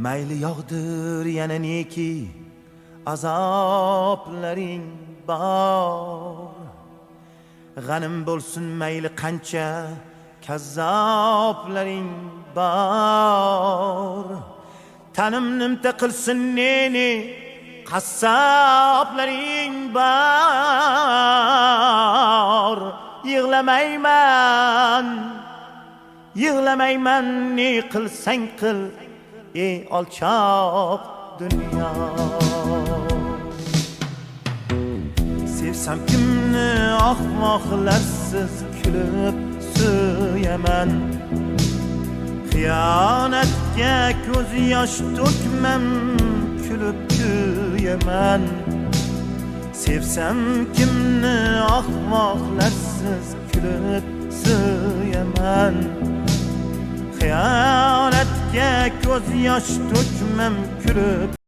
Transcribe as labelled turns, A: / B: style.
A: mayli yog'dir yana neki azoblaring bor. G'anim bo'lsin mayli qancha kazzoblaring bor. Tanim nimta qilsin neni qassoblaring bor. Yig'lamayman ne qilsang qil ey alçak dünya. Sevsem kimni ahmoqlarsiz kulib suyaman. Xiyonatga ko'z yosh to'kmam, kulib kuyaman. Sevsem kimni ahmoqlarsiz kulib suyaman. Xiyonatga ko'z yosh to'kmam, kulib